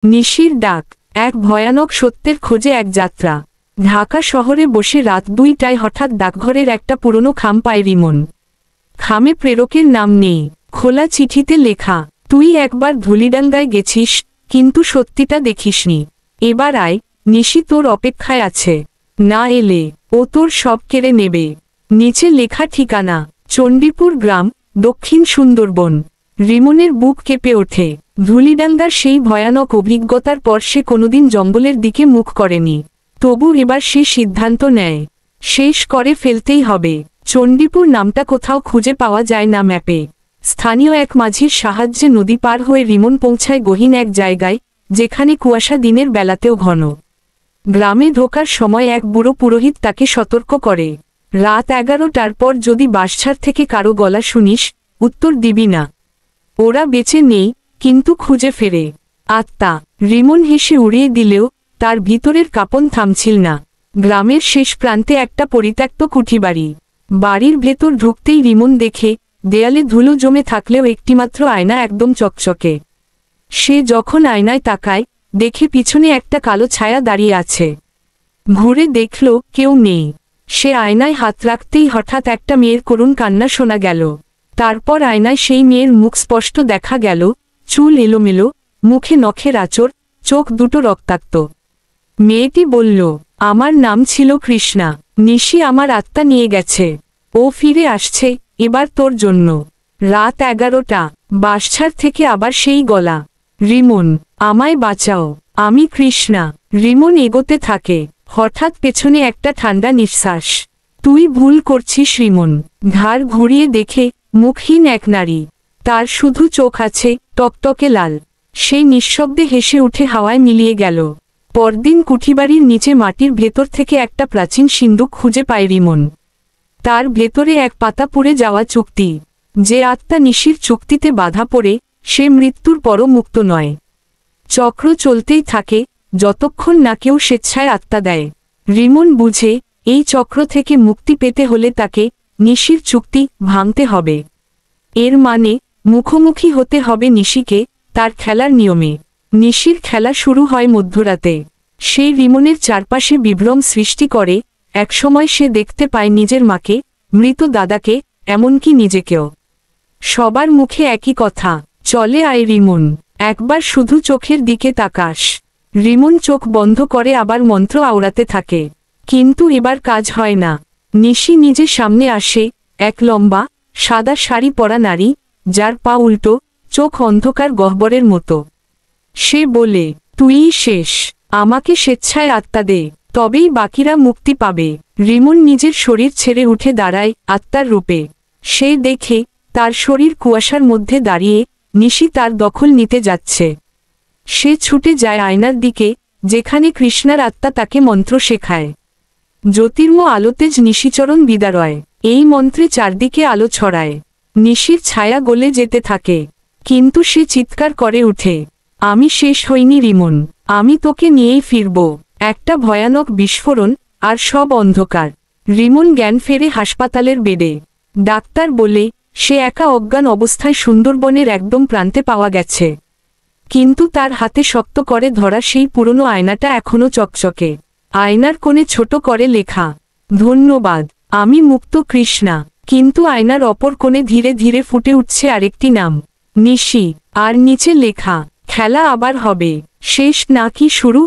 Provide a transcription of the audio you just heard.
নিশির ডাক, এক ভয়ানক সত্যের খোঁজে এক যাত্রা। ঢাকা শহরে বসে রাত 2টায় হঠাৎ ডাকঘরের একটা পুরনো খাম পায় রিমন। খামে প্রেরকের নাম নেই, খোলা চিঠিতে লেখা, তুই একবার ধুলিডাঙ্গায় গেছিস, কিন্তু সত্যিটা দেখিসনি। এবার আয়, নিশি তোর অপেক্ষায় আছে। না এলে ও তোর সব কেড়ে নেবে। নিচে লেখা ঠিকানা, চণ্ডীপুর গ্রাম, দক্ষিণ সুন্দরবন। রিমনের বুক কেঁপে ওঠে। ধুলিডাঙ্গার সেই ভয়ানক অভিজ্ঞতার পর সে কোনোদিন জঙ্গলের দিকে মুখ করেনি। তবু এবার সে সিদ্ধান্ত নেয়, শেষ করে ফেলতেই হবে। চণ্ডীপুর নামটা কোথাও খুঁজে পাওয়া যায় না ম্যাপে। স্থানীয় এক মাঝির সাহায্যে নদী পার হয়ে রিমন পৌঁছায় গহীন এক জায়গায়, যেখানে কুয়াশা দিনের বেলাতেও ঘন। গ্রামে ঢোকার সময় এক বুড়ো পুরোহিত তাকে সতর্ক করে, রাত 11টার পর যদি বাঁশঝাড় থেকে কারো গলা শুনিস, উত্তর দিবি না। ওরা বেঁচে নেই, কিন্তু খুঁজে ফেরে আত্মা। রিমন হেসে উড়িয়ে দিলেও তার ভিতরের কাঁপন থামছিল না। গ্রামের শেষ প্রান্তে একটা পরিত্যক্ত কুঠিবাড়ি। বাড়ির ভেতর ঢুকতেই রিমন দেখে, দেয়ালে ধুলো জমে থাকলেও একটিমাত্র আয়না একদম চকচকে। সে যখন আয়নায় তাকায়, দেখে পিছনে একটা কালো ছায়া দাঁড়িয়ে আছে। ঘুরে দেখল কেউ নেই। সে আয়নায় হাত রাখতেই হঠাৎ একটা মেয়ের করুণ কান্না শোনা গেল। তারপর আয়নায় সেই মেয়ের মুখ স্পষ্ট দেখা গেল, চুল এলোমেলো, মুখে নখের আঁচড়, চোখ দুটো রক্তাক্ত। মেয়েটি বলল, আমার নাম ছিল কৃষ্ণা। নিশি আমার আত্মা নিয়ে গেছে। ও ফিরে আসছে, এবার তোর জন্য। রাত 11টা, বাঁশঝাড় থেকে আবার সেই গলা, রিমন, আমায় বাঁচাও, আমি কৃষ্ণা। রিমন এগোতে থাকে। হঠাৎ পেছনে একটা ঠান্ডা নিঃশ্বাস। তুই ভুল করছিস রিমন। ঘাড় ঘুরিয়ে দেখে, মুখহীন এক নারী। তার শুধু চোখ আছে, টকটকে লাল। সেই নিঃশব্দে হেসে উঠে হাওয়ায় মিলিয়ে গেল। পরদিন কুঠিবাড়ির নিচে মাটির ভেতর থেকে একটা প্রাচীন সিন্দুক খুঁজে পায় রিমন। তার ভেতরে এক পাতা পুড়ে যাওয়া চুক্তি। যে আত্মা নিশির চুক্তিতে বাধা পড়ে, সে মৃত্যুর পরও মুক্ত নয়। চক্র চলতেই থাকে, যতক্ষণ না কেউ স্বেচ্ছায় আত্মা দেয়। রিমন বুঝে, এই চক্র থেকে মুক্তি পেতে হলে তাকে নিশির চুক্তি ভাঙতে হবে। এর মানে, মুখোমুখি হতে হবে নিশিকে, তার খেলার নিয়মে। নিশির খেলা শুরু হয় মধ্যরাতে। সে রিমনের চারপাশে বিভ্রম সৃষ্টি করে। একসময় সে দেখতে পায় নিজের মাকে, মৃত দাদাকে, এমনকি নিজেকেও। সবার মুখে একই কথা, চলে আয় রিমন, একবার শুধু চোখের দিকে তাকাস। রিমন চোখ বন্ধ করে আবার মন্ত্র আওড়াতে থাকে। কিন্তু এবার কাজ হয় না। নিশি নিজে সামনে আসে, এক লম্বা, সাদা শাড়ি পরা নারী, যার পা উল্টো, চোখ অন্ধকার গহ্বরের মতো। সে বলে, তুইই শেষ, আমাকে স্বেচ্ছায় আত্মা দে, তবেই বাকিরা মুক্তি পাবে। রিমন নিজের শরীর ছেড়ে উঠে দাঁড়ায় আত্মার রূপে। সে দেখে, তার শরীর কুয়াশার মধ্যে দাঁড়িয়ে, নিশি তার দখল নিতে যাচ্ছে। সে ছুটে যায় আয়নার দিকে, যেখানে কৃষ্ণার আত্মা তাকে মন্ত্র শেখায়। জ্যোতির্ম আলোতেজ নিশিচরণ বিদারয়, এই মন্ত্রে চারদিকে আলো ছড়ায়। নিশির ছায়া গলে যেতে থাকে। কিন্তু সে চিৎকার করে উঠে, আমি শেষ হইনি রিমন, আমি তোকে নিয়েই ফিরব। একটা ভয়ানক বিস্ফোরণ, আর সব অন্ধকার। রিমন জ্ঞান ফেরে হাসপাতালের বেডে। ডাক্তার বলে, সে একা অজ্ঞান অবস্থায় সুন্দরবনের একদম প্রান্তে পাওয়া গেছে। কিন্তু তার হাতে শক্ত করে ধরা সেই পুরনো আয়নাটা এখনো চকচকে। আয়নার কোণে ছোট করে লেখা, ধন্যবাদ, আমি মুক্ত কৃষ্ণা। কিন্তু আয়নার অপর কোণে ধীরে ধীরে ফুটে উঠছে আরেকটি নাম, নিশি। আর নিচে লেখা, খেলা আবার হবে, শেষ নাকি শুরু।